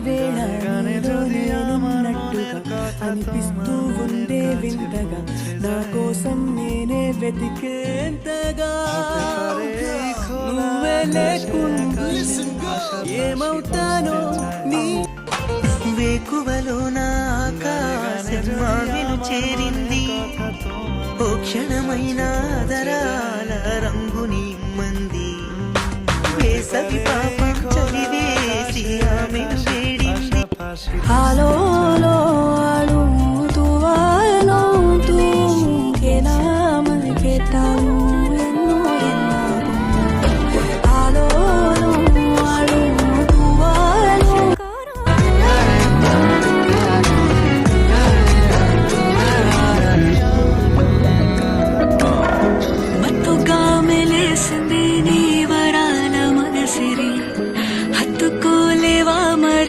వేళ నీలో నేనున్నట్టుగా అనిపిస్తూ ఉందే వింతగా నా కోసం నేనే వెతికేంతగా నువ్వే లేకుండా ఏమవుతానో నీ వేకువలో నా ఆకాశం మావిను చేరింది ఓ క్షణమైన ఆదరాల రంగుని మంది వేసవి పాపం చలివేసి ఆమెను వేడింది హలో